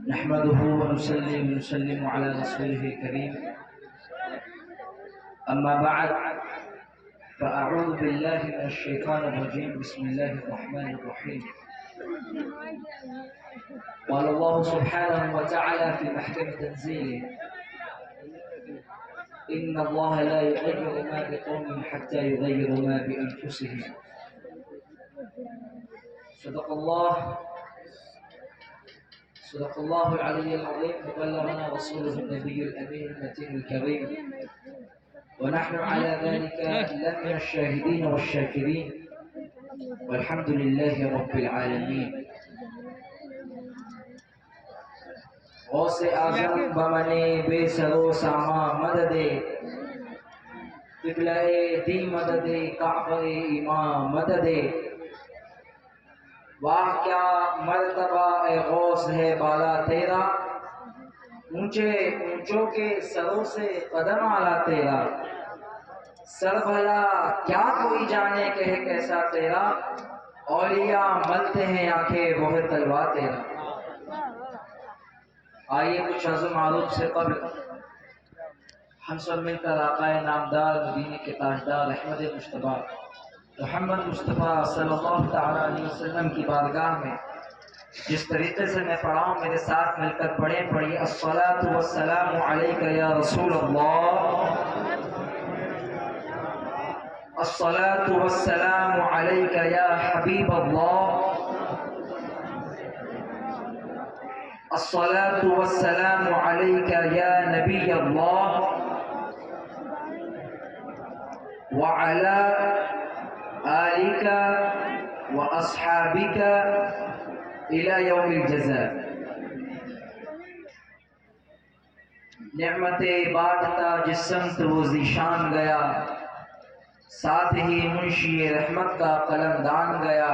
نحمده ونصلي ونسلم على رسوله الكريم أما بعد فأعوذ بالله من الشيطان الرجيم بسم الله الرحمن الرحيم قال الله سبحانه وتعالى في محكم تنزيله إن الله لا يغير ما بقوم حتى يغيروا ما بأنفسهم صدق الله العلي العظيم وبلغنا رسوله النبي الأمين المتين الكريم ونحن على ذلك لمن الشاهدين والشاكرين والحمد لله رب العالمين. غوث اعظم بمنے بے سرو ساما مدد قبلہ دی مدد کعبہ امام مدد واہ کیا مرتبہ اے غوث ہے بالا تیرا اونچے اونچوں کے سروں سے قدم آلا تیرا سر بھلا کیا کوئی جانے کہ ہے کیسا تیرا اولیاء ملتے ہیں آنکھیں وہ ہے تلوار تیرا. آئیے کچھ عزم معروف سے قبل ہم سب مل کر آقا نامدار مدینے کے تاجدار احمد مصطفیٰ محمد مصطفیٰ صلی اللہ تعالیٰ علیہ وسلم کی بارگاہ میں جس طریقے سے میں پڑھا ہوں میرے ساتھ مل کر پڑھیں. پڑھیے الصلاۃ والسلام علیک یا رسول اللہ، الصلاۃ والسلام علیک یا حبیب اللہ، الصلاۃ والسلام علیک یا نبی اللہ وعلی آلک واصحابک الى یوم الجزاء. نعمت بانٹتا جس سمت وہ ذیشان گیا، ساتھ ہی منشی رحمت کا قلم دان گیا.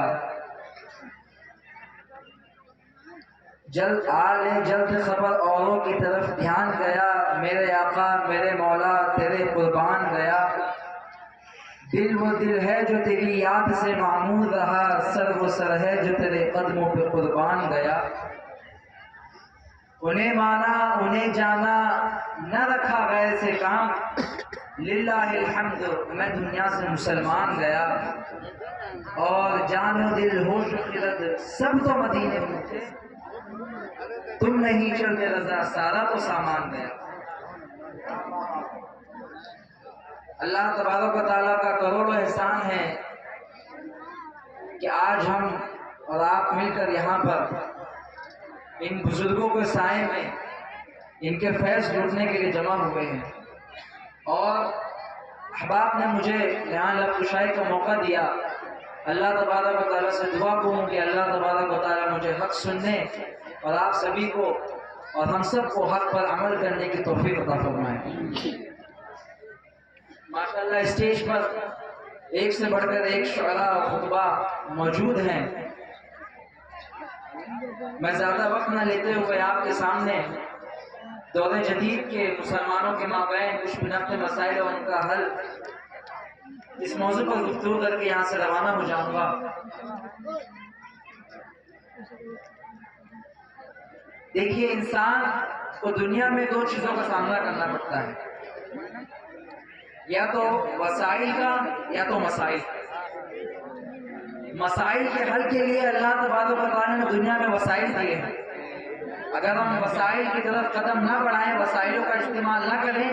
جلد آلے جلد خبر اوروں کی طرف دھیان گیا، میرے آقا میرے مولا تیرے قربان گیا. دل وہ دل ہے جو تیری یاد سے معمور رہا، سر وہ سر ہے جو تیرے قدموں پہ قربان گیا. انہیں مانا انہیں جانا نہ رکھا غیر سے کام، للہ الحمد میں دنیا سے مسلمان گیا. اور جان و دل ہوش و خرد سب تو مدینے میں تھے، تم نہیں چلتے رضا سارا تو سامان گیا. اللہ تبارک و تعالیٰ کا کروڑوں احسان ہے کہ آج ہم اور آپ مل کر یہاں پر ان بزرگوں کے سائے میں ان کے فیض لوٹنے کے لیے جمع ہوئے ہیں. اور احباب نے مجھے یہاں لب کشائی کا موقع دیا. اللہ تبارک و تعالیٰ سے دعا کروں کہ اللہ تبارک و تعالیٰ مجھے حق سننے اور آپ سبھی کو اور ہم سب کو حق پر عمل کرنے کی توفیق عطا فرمائے. ماشاءاللہ اسٹیج پر ایک سے بڑھ کر ایک شعراء و خطبہ موجود ہیں. میں زیادہ وقت نہ لیتے ہوئے آپ کے سامنے دور جدید کے مسلمانوں کے مابین کچھ منفع مسائل اور ان کا حل اس موضوع پر گفتگو کر کے یہاں سے روانہ ہو جاؤں گا. دیکھیے انسان کو دنیا میں دو چیزوں کا سامنا کرنا پڑتا ہے، یا تو وسائل کا یا تو مسائل. مسائل کے حل کے لیے اللہ تبارک و تعالیٰ نے دنیا میں وسائل دیے ہیں. اگر ہم وسائل کی طرف قدم نہ بڑھائیں، وسائلوں کا استعمال نہ کریں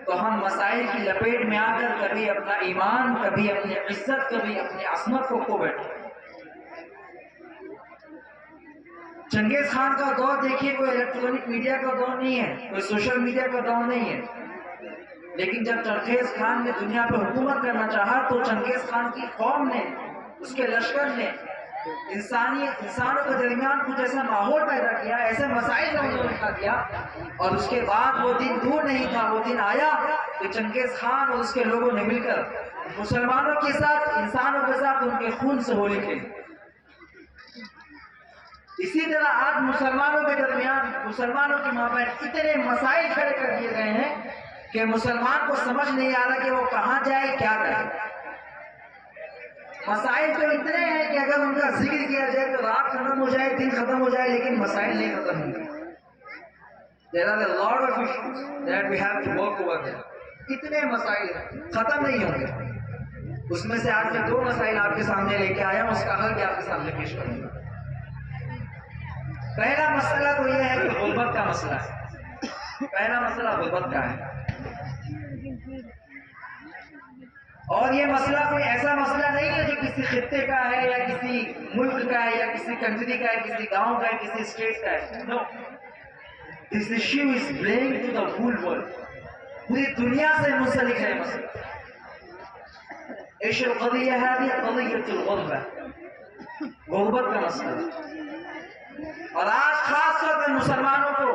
تو ہم مسائل کی لپیٹ میں آ کر کبھی اپنا ایمان، کبھی اپنی عزت، کبھی اپنی عصمت کو کھو بیٹھیں. چنگیز خان کا دور دیکھیے کوئی الیکٹرانک میڈیا کا دور نہیں ہے، کوئی سوشل میڈیا کا دور نہیں ہے، لیکن جب چنگیز خان نے دنیا پہ حکومت کرنا چاہا تو چنگیز خان کی قوم نے، اس کے لشکر نے انسانوں کے درمیان کچھ ایسا ماحول پیدا کیا، ایسے مسائل کا انہوں نے اٹھا دیا. اور اس کے بعد وہ دن دور نہیں تھا، وہ دن آیا کہ چنگیز خان اور اس کے لوگوں نے مل کر مسلمانوں کے ساتھ، انسانوں کے ساتھ ان کے خون سے ہولی کھیلی. اسی طرح آج مسلمانوں کے درمیان، مسلمانوں کے مابین اتنے مسائل کھڑے کر دیے گئے ہیں کہ مسلمان کو سمجھ نہیں آ رہا کہ وہ کہاں جائے، کیا کرے. مسائل تو اتنے ہیں کہ اگر ان کا ذکر کیا جائے تو رات ختم ہو جائے، دن ختم ہو جائے، لیکن مسائل نہیں ختم ہوں گے. There are a lot of issues that we have to work over there. اتنے مسائل ختم نہیں ہوں گے. اس میں سے آج میں 2 مسائل آپ کے سامنے لے کے آیا ہوں، اس کا حل بھی آپ کے سامنے پیش کروں گا. پہلا مسئلہ تو یہ ہے کہ غربت کا مسئلہ ہے. پہلا مسئلہ غربت کا ہے، اور یہ مسئلہ کوئی ایسا مسئلہ نہیں ہے جو کسی خطے کا ہے یا کسی ملک کا ہے یا کسی کنٹری کا ہے، کسی گاؤں کا ہے، کسی اسٹیٹ کا ہے. نو، this issue is blamed to the whole world. پوری دنیا سے منسلک ہے مسئلہ. ايش القضية هذه؟ قضية الغربة، غربت کا مسئلہ. اور آج خاص طور پر مسلمانوں کو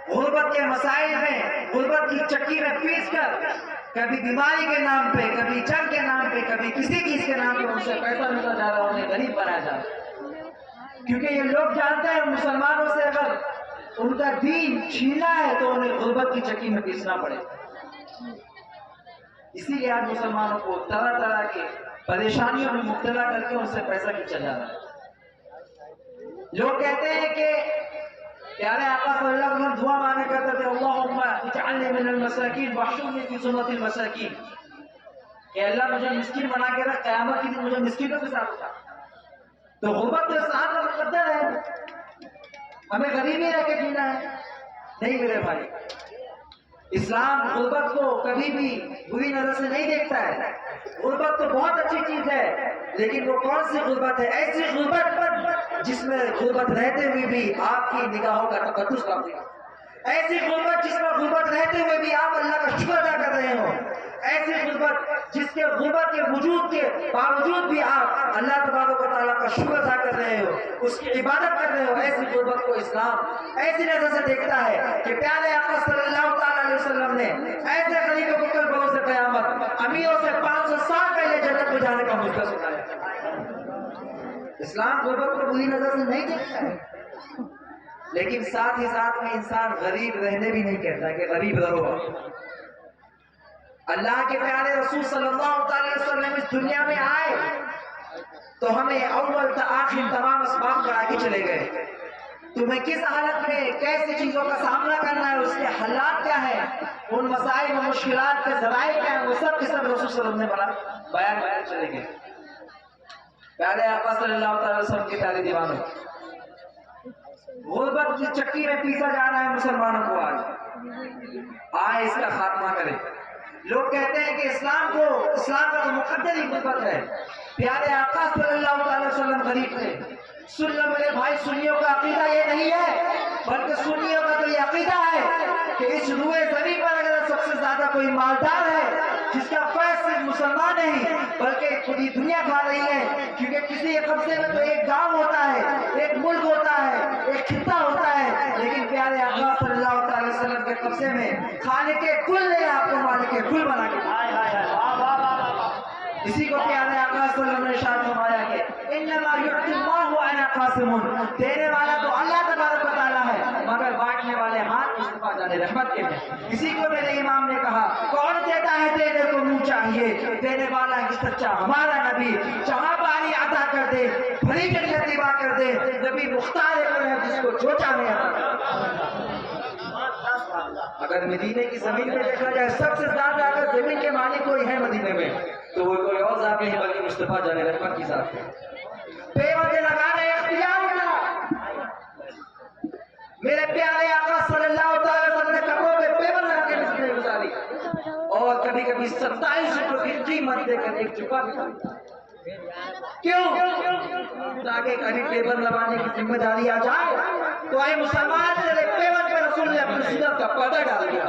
غربت کے مسائل میں غربت کی چکی میں پیس کر کبھی بیماری کے نام پہ، کبھی جنگ کے نام پہ، کبھی کسی چیز کے نام پہ ان سے پیسہ ملتا جا رہا ہے، انہیں غریب بنایا جا رہا ہے. کیونکہ یہ لوگ جانتے ہیں مسلمانوں سے اگر ان کا دین چھینا ہے تو انہیں غربت کی چکی میں پیسنا پڑے. اسی لیے آج مسلمانوں کو طرح طرح کے پریشانیوں میں مبتلا کر کے ان سے پیسہ کھینچا جا رہا ہے. لوگ کہتے ہیں کہ پیارے آقا صلی اللہ علیہ وسلم دعا مانگا کرتے تھے، اللہم اجعلنی من المساکین واحشرنی فی زمرۃ المساکین، کہ اللہ مجھے مسکین بنا کے رکھ، قیامت کے دن مجھے مسکینوں کے ساتھ اٹھا. تو غربت تو اسلام کا مقدر ہے، ہمیں غریبی رہ کے جینا ہے. نہیں میرے بھائی، اسلام غربت کو کبھی بھی بری نظر سے نہیں دیکھتا ہے. غربت تو بہت اچھی چیز ہے، لیکن وہ کون سی غربت ہے؟ ایسی غربت جس میں غربت رہتے ہوئے بھی آپ کی نگاہوں کا تقدس باقی ہو. ایسی غربت جس میں غربت رہتے ہوئے بھی آپ اللہ کا شکر ادا کر رہے ہو. ایسی غربت جس کے غربت کے وجود کے باوجود بھی آپ اللہ تبارک و تعالیٰ کا شکر ادا کر رہے ہو، اس کی عبادت کر رہے ہو. ایسی غربت کو اسلام ایسی نظر سے دیکھتا ہے کہ پیارے آقا صلی اللہ تعالیٰ علیہ وسلم نے ایسے غریبوں کو کل بروز قیامت امیروں سے 500 سال پہلے جنت میں جانے کا مشکل سنایا. اسلام غربت کو بری نظر سے نہیں دیکھتا ہے، لیکن ساتھ ہی ساتھ میں انسان غریب رہنے بھی نہیں کہتا کہ غریب رہو. اللہ کے پیارے رسول صلی اللہ علیہ وسلم اس دنیا میں آئے تو ہمیں اول تا آخر تمام اسباب کرا کے چلے گئے. تمہیں کس حالت میں کیسی چیزوں کا سامنا کرنا ہے، اس کے حالات کیا ہے، ان مسائل و مشکلات کے ذرائع کیا ہیں، وہ سب کے سب رسول صلی اللہ علیہ وسلم نے بیان چلے گئے. پیارے آقا صلی اللہ علیہ وسلم کی پیاری دیوانوں، غربت کی چکی میں پیسا جا رہا ہے مسلمانوں کو. آج اس کا خاتمہ کریں. لوگ کہتے ہیں کہ اسلام کا تو مقدر ہی غربت ہے. پیارے آقا صلی اللہ علیہ وسلم غریب تھے. سن لو میرے بھائی، سنیوں کا عقیدہ یہ نہیں ہے، بلکہ سنیوں کا تو یہ عقیدہ ہے کہ اس روئے زمین پر اگر سب سے زیادہ کوئی مالدار ہے جس کا فیض صرف مسلمان نہیں بلکہ پوری دنیا کھا رہی ہے. کیونکہ کسی کے قبضے میں تو ایک گاؤں ہوتا ہے، ایک ملک ہوتا ہے، ایک خطہ ہوتا ہے، لیکن پیارے آقا صلی اللہ علیہ وسلم کے قبضے میں خالق کل نے آپ کو مالک کل بنا کے. اسی کو پیارے آقا صلی اللہ علیہ وسلم نے ارشاد فرمایا کہ انما یعطی اللہ انا قاسم، دینے والا تو اللہ تبارک و تعالیٰ ہے مگر بانٹنے والے ہاتھ مصطفیٰ جان رحمت کے ہیں. اسی کو میرے امام نے کہا، کون دیتا ہے دینے کو منہ چاہیے، دینے والا ہے سچا ہمارا نبی. جہاں پانی عطا کر دے، بھری جنت دیوا کر دے، نبی مختار ہے جس کو جو چاہے عطا کر. اگر مدینے کی زمین میں دیکھا جائے سب سے زیادہ اگر زمین کے مالک کوئی ہے مدینے میں تو وہ کوئی اور ذات نہیں بلکہ مصطفیٰ جان رحمت کی ذات ہے. پیوندے لگانے اختیار ہونا. میرے پیارے آقا صلی اللہ علیہ وسلم نے کپڑوں پہ پیون لگا کے نسلیں گزاری اور کبھی کبھی 27 روپے کی قیمت دے کر ایک چکا بھی. کیوں؟ تاکہ کبھی پیون لگانے کی ذمہ داری آ جائے تو اے مسلمان تیرے پیون پہ رسول نے اپنی سنت کا پردہ ڈال دیا.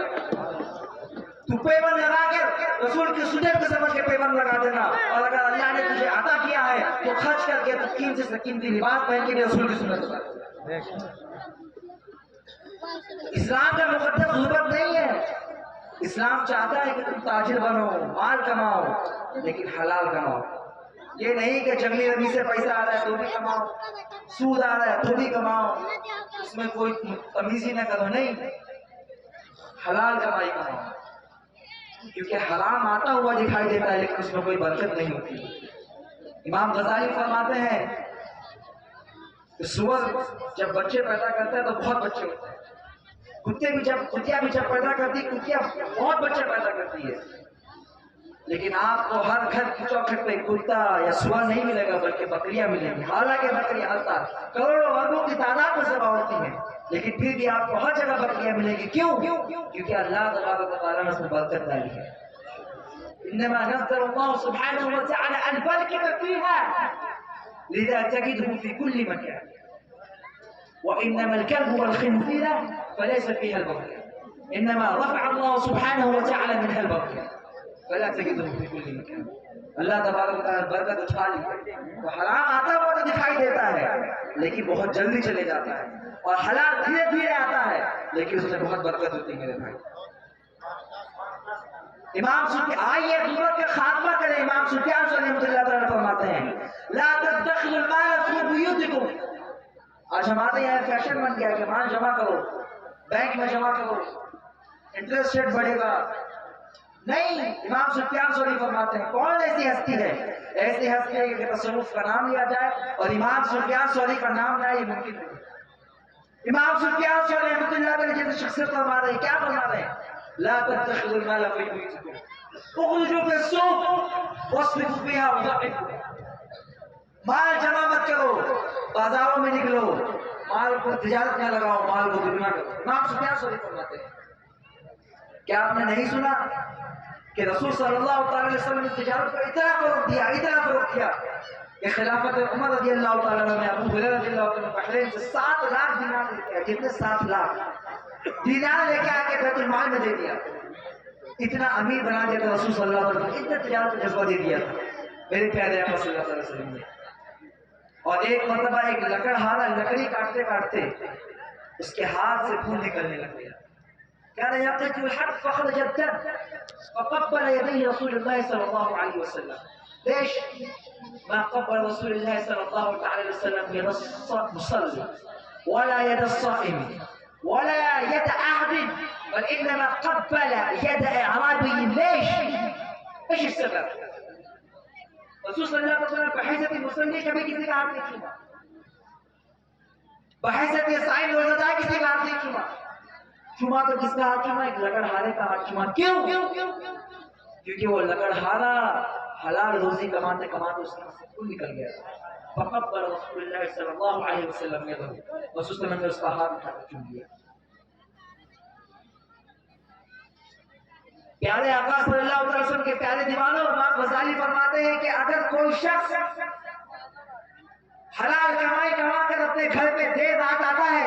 تو پیون لگا کر رسول کی سنت کو سمجھ کے پیون لگا دینا، اور اگر اللہ نے تجھے عطا کیا ہے تو خرچ کر کے تو قیمتی سے قیمتی لباس پہن کے بھی رسول کی سنت لگا. اسلام کا مقدس غربت نہیں ہے. اسلام چاہتا ہے کہ تم تاجر بنو، مال کماؤ، لیکن حلال کماؤ. یہ نہیں کہ جنگلی رمی سے پیسہ آ رہا ہے تو بھی کماؤ، سود آ رہا ہے تو بھی کماؤ، اس میں کوئی تمیزی نہ کرو. نہیں، حلال کمائی کماؤ. کیونکہ حرام آتا ہوا دکھائی دیتا ہے لیکن اس میں کوئی برکت نہیں ہوتی. امام غزالی فرماتے ہیں کہ سور جب بچے پیدا کرتا ہے تو بہت بچے ہوتے ہیں، کتیا بھی جب پیدا کرتی ہے، کتیا بہت بچے پیدا کرتی ہے، لیکن آپ کو ہر گھر کی چوکھٹ پہ کتا یا سور نہیں ملے گا بلکہ بکریاں ملیں گی۔ حالانکہ بکریاں ہر سال کروڑوں اربوں کی تعداد میں ذبح ہوتی ہیں، لیکن پھر بھی آپ کو ہر جگہ بکریاں ملیں گی۔ کیوں؟ کیونکہ اللہ تبارک و تعالیٰ نے اس میں برکت ڈالی ہے۔ انما نزل الله سبحانه وتعالى البركة فيها لذا تجده في كل مكان، وانما الكلب والخنزير فليس فيها البركة، انما رفع الله سبحانه وتعالى منها البركة فلا تجده في كل مكان۔ اللہ تبارک و تعالیٰ برکت اٹھا لی تو حرام آتا ہوا تو دکھائی دیتا ہے لیکن بہت جلدی چلے جاتا ہے، اور حلال دھیرے دھیرے آتا ہے لیکن اس میں بہت برکت ہوتی ہے میرے بھائی۔ امام سفیان، آئیے غیبت کا خاتمہ کریں۔ امام سفیان رحمۃ اللہ تعالیٰ فرماتے ہیں لا تدخروا المال في بيوتكم۔ آج ہمارے یہاں فیشن بن گیا کہ مال جمع کرو، بینک میں جمع کرو، انٹرسٹ ریٹ بڑھے گا۔ نہیں، امام سفیان ثوری فرماتے ہیں کون ایسی ہستی ہے؟ ایسی ہستی ہے کہ تصوف کا نام لیا جائے اور امام سفیان ثوری کا نام نہ، یہ ممکن نہیں۔ امام سفیان ثوری رحمۃ اللہ تعالیٰ جیسے شخصیت فرما رہے ہیں، کیا فرما رہے ہیں؟ لا تتخذوا المال في بيوتكم اخرجوا في السوق واصرفوا فيها وضعفوا۔ مال جمع مت کرو، بازاروں میں نکلو، مال کو تجارت میں لگاؤ، مال کو دگنا کرو۔ امام سفیان ثوری فرماتے ہیں کیا آپ نے نہیں سنا کہ رسول صلی اللہ تعالی وسلم نے تجارت کو اتنا فروغ دیا، اتنا فروغ کیا کہ خلافت عمر رضی اللہ تعالیٰ عنہ میں ابو ہریرہ رضی اللہ تعالیٰ عنہ بحرین سے 7 لاکھ دینار لے کے آئے، جتنے 7 لاکھ دینار لے کے آ کے بیت المال میں دے دیا۔ اتنا امیر بنا دیا تھا رسول صلی اللہ علیہ وسلم، اتنا تجارت کا جذبہ دے دیا تھا میرے پیارے آقا صلی اللہ علیہ وسلم نے۔ اور ایک مرتبہ ایک لکڑہارا لکڑی کاٹتے کاٹتے اس کے ہاتھ سے خون نکلنے لگ گیا۔ كان يقتل الحق فخرج الدم فقبل يديه رسول الله صلى الله عليه وسلم۔ ليش ما قبل رسول الله صلى الله عليه وسلم يد المصلي ولا يد الصائم ولا يد أحد، بل إنما قبل يد أعرابي؟ ليش؟ ايش السبب؟ رسول صلی اللہ علیہ وسلم بحیثیت المصلی کبھی کسی کا ہاتھ نہیں چھوما، بحیثیت صائم روزہ کسی کا ہاتھ نہیں چھوما۔ چھما تو کس کا ہاتھ چھما؟ ایک لکڑہارے کا ہاتھ چھما۔ کیوں؟ کیونکہ وہ لکڑہارا حلال روزی کماتے کماتے اس کا خون نکل گیا۔ فقبل رسول اللہ صلی اللہ علیہ وسلم یدہ، رسول صلی اللہ علیہ وسلم نے اس کا ہاتھ اٹھا کر چوم لیا۔ پیارے آقا صلی اللہ علیہ وسلم کے پیارے دیوانوں، امام غزالی فرماتے ہیں کہ اگر کوئی شخص حلال کمائی کما کر اپنے گھر پہ دیر رات آتا ہے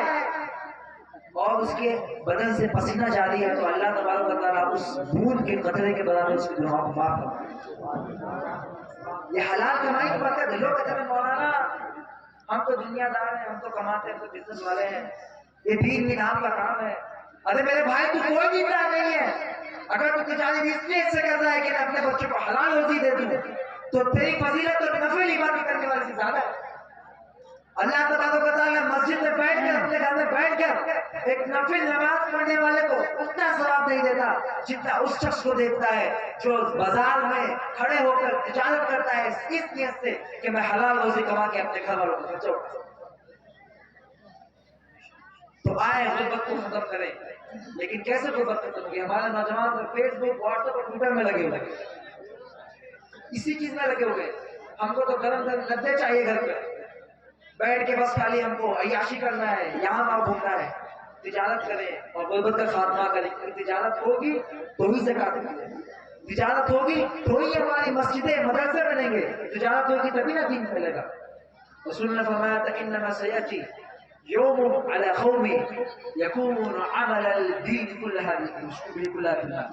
اور اس کے بدن سے پسینہ جاری ہے تو اللہ تبارک و تعالیٰ اس خون کے قطرے کے برابر اس کے گناہوں کو معاف کرتا ہے۔ یہ حلال کمائی کی برکت ہے۔ لوگ کہتے ہیں مولانا ہم تو دنیا دار ہیں، ہم تو کماتے ہیں، ہم تو بزنس والے ہیں، یہ دین نام کا کام ہے۔ ارے میرے بھائی تو کوئی دین دار نہیں ہے، اگر تو تجارت اس لیے سے کر رہا ہے کہ میں اپنے بچوں کو حلال روزی دے دوں تو تیری فضیلت تو نفل عبادت کرنے والے سے زیادہ ہے۔ اللہ تبارک و تعالیٰ مسجد میں بیٹھ کر، اپنے گھر میں بیٹھ کر ایک نفل نماز پڑھنے والے کو اتنا ثواب نہیں دیتا جتنا اس شخص کو دیتا ہے جو بازار میں کھڑے ہو کر تجارت کرتا ہے اس نیت سے کہ میں حلال روزی کما کے اپنے گھر والوں کو خرچوں۔ تو آئے غربت کو ختم کریں، لیکن کیسے غربت ختم ہوگی؟ ہمارے نوجوان فیس بک، واٹس ایپ اور ٹویٹر میں لگے ہوئے، اسی چیز میں لگے ہوئے۔ ہم کو تو گرم گرم لدے چاہیے گھر پہ بیٹھ کے، بس خالی ہم کو عیاشی کرنا ہے، یہاں وہاں گھومنا ہے۔ تجارت کریں اور غربت کا خاتمہ کریں، کیونکہ تجارت ہوگی تو ہی زکات ملے گی، تجارت ہوگی تو ہی ہماری مسجدیں مدرسے بنیں گے، تجارت ہوگی تبھی نہ دین پھیلے گا۔ رسول نے فرمایا تھا انما سیأتی یوم علی قوم یکون عمل الدین کلها فی النار۔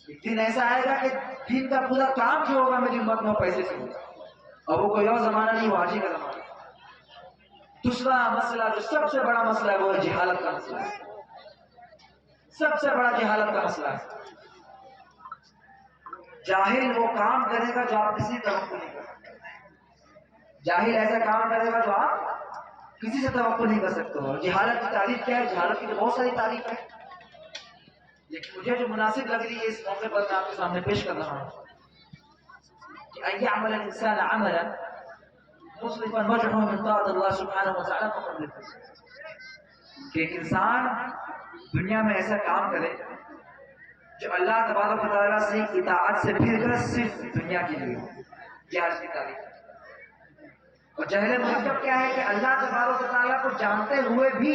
ایک دن ایسا آئے گا کہ دین کا پورا کام جو ہوگا میری امت میں پیسے سے ہوگا، اور وہ کوئی اور زمانہ نہیں، وہ حاجی کا زمانہ۔ دوسرا مسئلہ جو سب سے بڑا مسئلہ ہے وہ ہے جہالت کا مسئلہ ہے، سب سے بڑا جہالت کا مسئلہ ہے۔ جاہل وہ کام کرے گا جو آپ کسی توقع نہیں کر سکتے، جاہل ایسا کام کرے گا جو آپ کسی سے توقع نہیں کر سکتے ہو۔ جہالت کی تعریف کیا ہے؟ جہالت کی تو بہت ساری تعریف ہے، لیکن مجھے جو مناسب لگ رہی ہے اس موقع پر میں آپ کے سامنے پیش کر رہا ہوں کہ ان يعمل الانسان عملا مصرفا وجهه من طاعت اللہ سبحانہ وتعالی فقد ربح، کہ ایک انسان دنیا میں ایسا کام کرے جو اللہ تبارک و تعالیٰ سے اطاعت سے پھر کر صرف دنیا کے لیے ہو. یہ آج کی تاریخ. اور جہل مرکب کیا ہے کہ اللہ تبارک و تعالیٰ کو جانتے ہوئے بھی،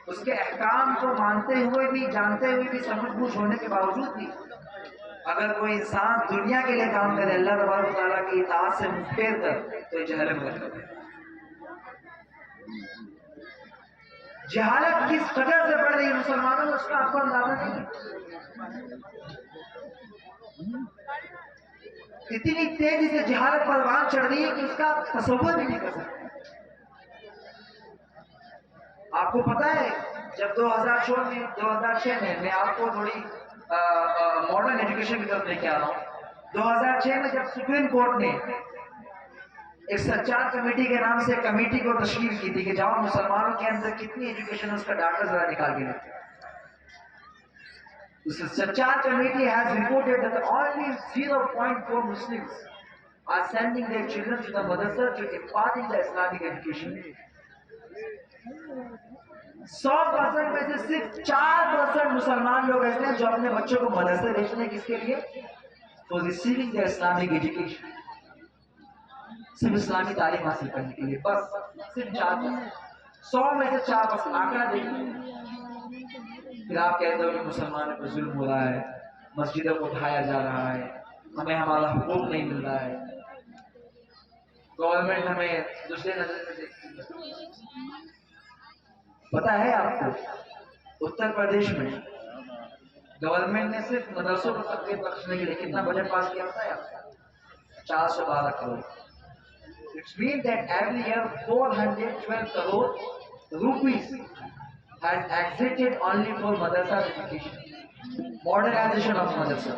اس کے احکام کو مانتے ہوئے بھی، جانتے ہوئے بھی، سمجھ بوجھ ہونے کے باوجود بھی اگر کوئی انسان دنیا کے لیے کام کرے اللہ تبارک و تعالیٰ کی اطاعت سے منہ پھیر کر، تو یہ جہل مرکب ہے. جہالت کس قدر سے بڑھ رہی ہے مسلمانوں میں، اس کا آپ کو اندازہ نہیں ہے. اتنی تیزی سے جہالت پروان چڑھ رہی ہے کہ اس کا تصور بھی نہیں کر سکتے. آپ کو پتا ہے جب 2006 میں میں آپ کو تھوڑی ماڈرن ایجوکیشن کی طرف لے کے آ رہا ہوں. 2006 میں جب سپریم کورٹ نے ایک سچار کمیٹی کے نام سے کمیٹی کو تشکیل کی تھی کہ جاؤ مسلمانوں کے اندر کتنی ایجوکیشن ہے اس کا ڈاٹا ذرا نکال کے رکھتے. Sachar committee has reported that only 0.4 Muslims are sending their children to the madrasa to imparting the Islamic education. 100% میں سے صرف 4% مسلمان لوگ ایسے ہیں جو اپنے بچوں کو مدرسے بھیجتے ہیں. کس کے لیے؟ For receiving the Islamic education. صرف اسلامی تعلیم حاصل کرنے کے لیے، بس صرف 4%. 100 میں سے 4%. آنکڑا دیکھیے. پھر آپ کہتے ہو کہ مسلمانوں پر ظلم ہو رہا ہے، مسجدوں کو اٹھایا جا رہا ہے، ہمیں ہمارا حقوق نہیں مل رہا ہے، گورنمنٹ ہمیں دوسرے نظر سے دیکھتی ہے. پتا ہے آپ کو اتر پردیش میں گورنمنٹ نے صرف مدرسوں کو تربیت بخشنے کے لیے کتنا بجٹ پاس کیا ہوتا ہے آپ کو؟ 412 crore. It means that every year 412 crore rupees has exited only for madrasa education, modernization of madrasa.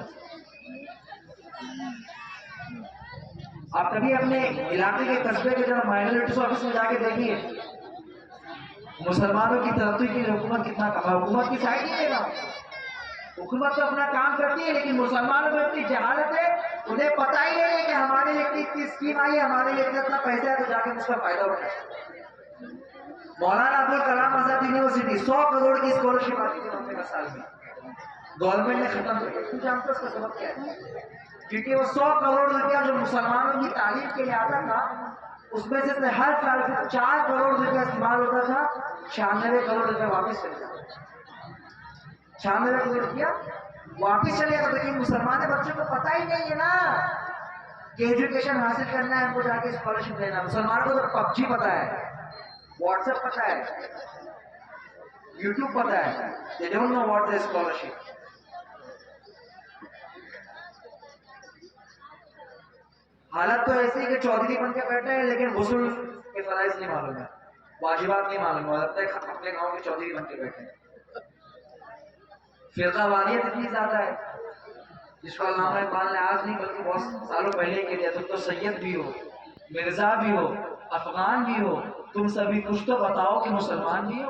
آپ کبھی اپنے علاقے کے قصبے کے جب مائنورٹیز آفس میں جا کے دیکھیے مسلمانوں کی ترقی کے لیے حکومت کتنا کما. حکومت کی سائڈ نہیں دینا، حکومت تو اپنا کام کرتی ہے، لیکن مسلمانوں میں اتنی جہالت ہے انہیں پتہ ہی نہیں ہے کہ ہمارے لیے اتنی اسکیم آئی ہے، ہمارے لیے اتنا پیسہ ہے، تو جا کے اس کا فائدہ اٹھائے. مولانا ابوالکلام آزاد یونیورسٹی 100 کروڑ کی اسکالرشپ آتی تھی 90 سال میں، گورنمنٹ نے ختم کر دیا. جانتے اس کا سبب کیا ہے؟ کیونکہ وہ 100 کروڑ روپیہ جو مسلمانوں کی تعلیم کے لیے آتا تھا اس میں سے ہر سال 4 کروڑ روپیہ استعمال ہوتا تھا، 96 کروڑ روپیہ واپس چلے جاتا. 96 کروڑ روپیہ واپس چلے جاتا. لیکن مسلمان بچوں کو پتہ ہی نہیں ہے نا کہ ایجوکیشن حاصل کرنا ہے ہم کو جا کے اسکالرشپ لینا. مسلمانوں کو تو PUBG پتہ ہے، واٹس ایپ پتہ ہے، یوٹیوب پتہ ہے. they don't know what is scholarship. حالت تو ایسی کہ چودھری بن کے بیٹھے ہیں لیکن غسل کے فرائض نہیں معلوم ہے، واجبات نہیں معلوم ہے، لگتا ہے اپنے گاؤں کے چودھری بن کے بیٹھے ہیں. فرقہ واریت اتنی زیادہ ہے جس کو علامہ اقبال نے آج نہیں بلکہ بہت سالوں پہلے کے دیا. تم تو سید بھی ہو، مرزا بھی ہو، افغان بھی ہو، تم سبھی کچھ تو بتاؤ کہ مسلمان بھی ہو.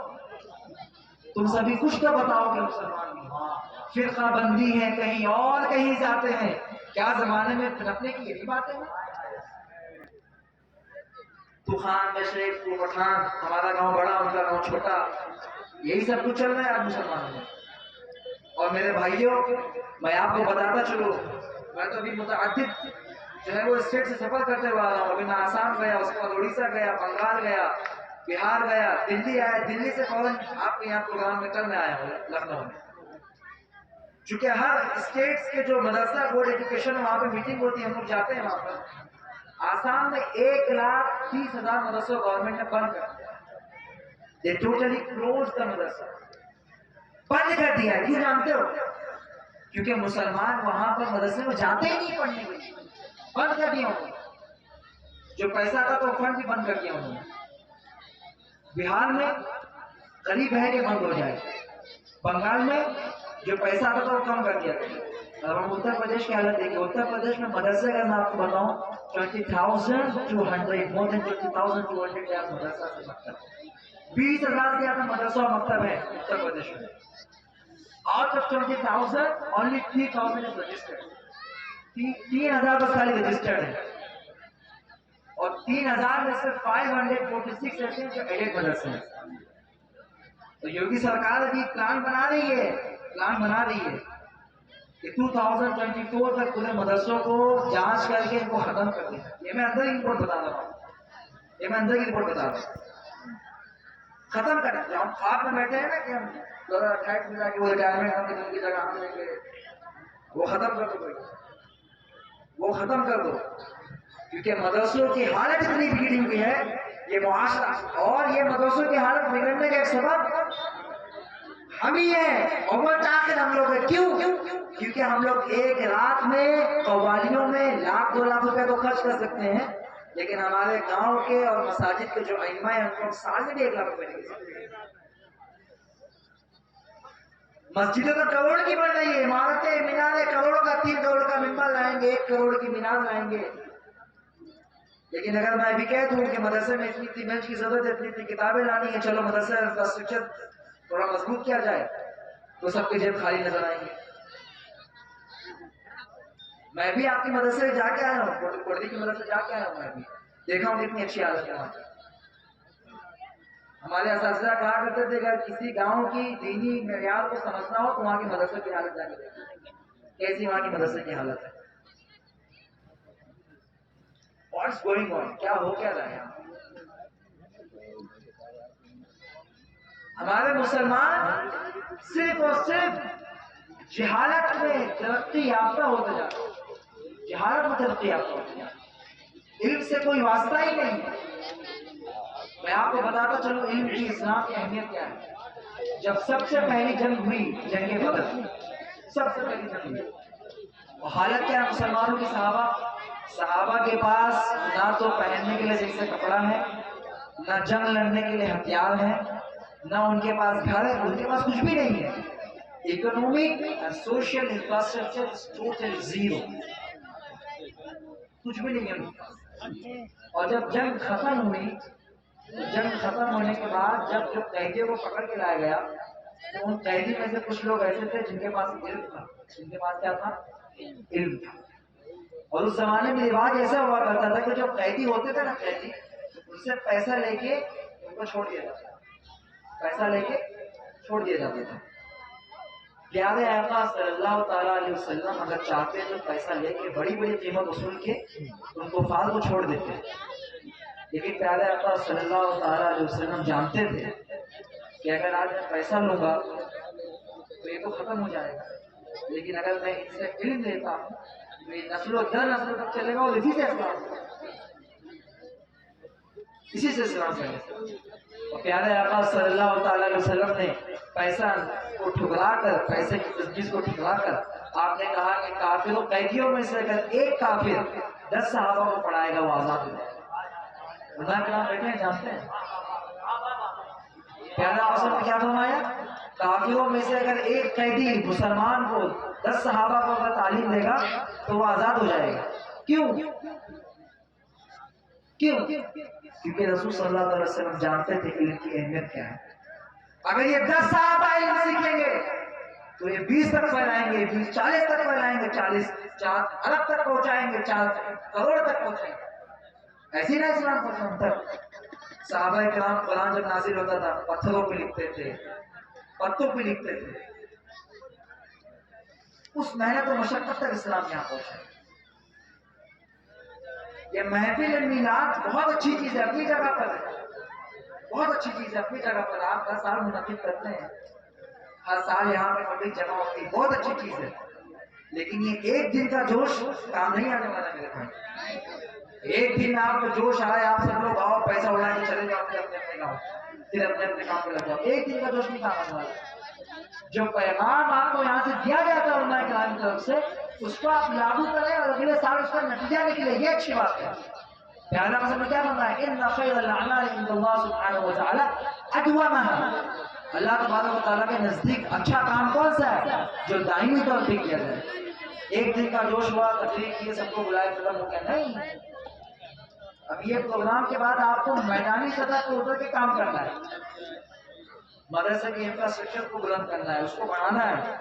تم سبھی کچھ تو بتاؤ کہ مسلمان بھی ہو. فرقہ بندی ہے کہیں اور کہیں جاتے ہیں. کیا زمانے میں پھٹکنے کی یہی باتیں ہیں؟ تو خان میں شیخ تو پٹھان، ہمارا گاؤں بڑا ان کا گاؤں چھوٹا، یہی سب کچھ چل رہا ہے آج مسلمانوں میں. اور میرے بھائیوں میں آپ کو بتاتا چلوں، میں تو ابھی متعدد جو ہے وہ اسٹیٹ سے سفر کرتے ہوا رہا ہوں. ابھی میں آسام گیا، اس کے بعد اڑیسہ گیا، بنگال گیا، بہار گیا، دلی آیا. دلی سے فوراً آپ کے یہاں پروگرام میں کل میں آیا ہوں لکھنؤ میں. چونکہ ہر اسٹیٹس کے جو مدرسہ بورڈ ایجوکیشن وہاں پہ میٹنگ ہوتی ہے، ہم لوگ جاتے ہیں وہاں پر. آسام میں 1,30,000 مدرسوں گورنمنٹ نے بند کر دیا. They totally closed the مدرسہ، بند کر دیا. کیوں جانتے ہو؟ کیونکہ مسلمان وہاں پر مدرسے میں جاتے ہی نہیں پڑھنے کے لیے، بند کر دیا انہوں نے. جو پیسہ آتا تو فنڈ بھی بند کر دیا انہوں نے. بہار میں قریب ہے کہ بند ہو جائے، بنگال میں جو پیسہ آتا تھا وہ کم کر دیا. اب ہم اتر پردیش کی حالت دیکھیں. اتر پردیش میں مدرسے کا میں آپ کو بتاؤں 20,200 more than 20,200 مدرسہ سے مکتب، 20,000 سے زیادہ مدرسہ اور مکتب ہے اتر پردیش میں. Out of 20,000 only 3,000 is registered. 3,000 بس خالی رجسٹرڈ ہے، اور 3,000 میں سے 546 ایسے ہیں جو ایڈٹ مدرسے ہیں۔ تو یوگی سرکار ابھی پلان بنا رہی ہے کہ 2024 تک پورے مدرسوں کو جانچ کر کے ان کو ختم کر دیں۔ یہ میں اندر کی رپورٹ بتا رہا ہوں، ختم کر دیں۔ ہم خواب میں بیٹھے ہیں نا کہ ہم 2028 میں جا کے وہ ریٹائرمنٹ ہم کی جگہ ہم لیں گے، وہ ختم کر دو، کیونکہ مدرسوں کی حالت اتنی بگڑی ہوئی ہے یہ معاشرہ، اور یہ مدرسوں کی حالت بگڑنے کا ایک سبب ہم ہی ہیں، اور آخر ہم لوگ ہیں۔ کیوں؟ کیونکہ ہم لوگ ایک رات میں قوالیوں میں 1,00,000-2,00,000 روپے تو خرچ کر سکتے ہیں، لیکن ہمارے گاؤں کے اور مساجد کے جو ائمہ ہیں ان کو سال میں بھی 1,00,000 روپے نہیں دے سکتے۔ مسجدیں تو کروڑ کی بن رہی ہے، عمارتیں میناریں کروڑوں کا، 3 کروڑ کا ممبر لائیں گے، 1 کروڑ کی مینار لائیں گے، لیکن اگر میں بھی کہہ دوں کہ مدرسے میں اتنی بینچ کی ضرورت ہے، اتنی کتابیں لانی ہے، چلو مدرسہ انفراسٹرکچر تھوڑا مضبوط کیا جائے، تو سب کی جیب خالی نظر آئیں گے۔ میں بھی آپ کی مدرسے سے جا کے آیا ہوں، کوڑی کی مدرسے سے جا کے آیا ہوں، میں بھی دیکھا ہوں کتنی اچھی حالت ہے وہاں کی۔ ہمارے اساتذہ کہا کرتے تھے اگر کسی گاؤں کی دینی معیار کو سمجھنا ہو تو وہاں کی مدرسے کی حالت جا کے دیکھیں، کیسی وہاں کی مدرسے کی حالت ہے۔ What's going on؟ کیا ہو کیا رہا ہے یہاں؟ ہمارے مسلمان صرف اور صرف جہالت میں ترقی یافتہ ہوتے جاتے ہیں، جہالت میں ترقی یافتہ ہوتے جاتے ہیں، علم سے کوئی واسطہ ہی نہیں ہے۔ میں آپ کو بتاتا چلوں علم کی اسلام کی اہمیت کیا ہے۔ جب سب سے پہلی جنگ ہوئی، جنگ بدر، سب سے پہلی جنگ ہوئی، اور حالت کیا ہے مسلمانوں کی؟ صحابہ کے پاس نہ تو پہننے کے لیے جیسے کپڑا ہے، نہ جنگ لڑنے کے لیے ہتھیار ہے، نہ ان کے پاس گھر ہے، ان کے پاس کچھ بھی نہیں ہے۔ اکنامک اور سوشل انفراسٹرکچر ٹوٹل زیرو، کچھ بھی نہیں ہے۔ اور جب جنگ ختم ہوئی، جنگ ختم ہونے کے بعد جب قیدیوں کو پکڑ کے لایا گیا تو ان قیدی میں سے کچھ لوگ ایسے تھے جن کے پاس علم تھا، جن کے پاس کیا تھا؟ علم تھا۔ اور اس زمانے میں رواج ایسا ہوا کرتا تھا کہ جو قیدی ہوتے تھے نا، قیدی ان سے پیسہ لے کے ان کو چھوڑ دیا جاتا تھا، پیسہ لے کے چھوڑ دیا جاتا تھا۔ پیارے آقا صلی اللہ تعالیٰ علیہ وسلم اگر چاہتے تو پیسہ لے کے بڑی بڑی قیمت وصول کے ان کو فالتو چھوڑ دیتے، لیکن پیارے آقا صلی اللہ تعالیٰ علیہ وسلم جانتے تھے کہ اگر آج میں پیسہ لوں گا تو یہ تو ختم ہو جائے گا، لیکن اگر میں ان سے علم لیتا ہوں تو یہ نسل و در نسل تک چلے گا، اور اسی سے اسلام چلے۔ اور پیارے آقا صلی اللہ تعالیٰ علیہ وسلم نے پیسہ کو ٹھکرا کر، پیسے کی تجویز کو ٹھکرا کر آپ نے کہا کہ کافروں قیدیوں میں سے اگر ایک کافر 10 صحابہ کو پڑھائے گا وہ آزاد ہو جائے گا۔ اللہ کے نام بیٹھے ہیں، جانتے ہیں پیارے آقا نے کیا فرمایا؟ کافروں میں سے اگر ایک قیدی مسلمان کو 10 صحابہ کو اگر تعلیم دے گا تو وہ آزاد ہو جائے گا۔ کیوں؟ کیونکہ رسول صلی اللہ علیہ وسلم جانتے تھے علم کی اہمیت کیا ہے۔ اگر یہ 10 صحابہ علم سیکھیں گے تو یہ 20 تک پھیلائیں گے، 40 تک پھیلائیں گے، 4 ارب تک پہنچائیں گے، 4 کروڑ تک پہنچائیں گے۔ ایسی نہ اسلام پہنچاؤں تک صحابہ کرام قرآن جب نازل ہوتا تھا پتھروں پہ لکھتے تھے، پتوں پہ لکھتے تھے، اس محنت و مشقت تک اسلام یہاں پہنچا۔ یہ محفل میلاد بہت اچھی چیز ہے، اپنی جگہ پر ہے، بہت اچھی چیز ہے اپنی جگہ پر، آپ ہر سال منعقد کرتے ہیں، ہر سال یہاں پہ پبلک جمع ہوتی ہے، بہت اچھی چیز ہے، لیکن یہ ایک دن کا جوش کام نہیں آنے والا میرے بھائی۔ ایک دن میں آپ کو جوش آئے، آپ سب لوگ آؤ پیسہ اڑا کے چلے جاؤ اپنے گاؤں، پھر اپنے کام پہ لگ جاؤ، ایک دن کا جوش نہیں کام آنے والا۔ جو پیغام آپ کو یہاں سے دیا جاتا ہے علماء کرام کی طرف سے، اس کو آپ لاگو کریں اور اگلے سال اس کا نتیجہ نکلے، یہ اچھی بات ہے۔ پیارا مسئلہ کیا بنتا ہے؟ ان خیر الاعمال عند اللہ سبحانہ وتعالی ادومها، اللہ تبارک و تعالیٰ کے نزدیک اچھا کام کون سا ہے؟ جو دائمی طور پہ کیا جائے۔ ایک دن کا جوش ہوا، تقریر کیے، سب کو بلائے، ختم ہو گیا، نہیں۔ اب یہ پروگرام کے بعد آپ کو میدانی سطح پر اتر کے کام کرنا ہے، مدرسے کے انفراسٹرکچر کو بلند کرنا ہے، اس کو بڑھانا ہے،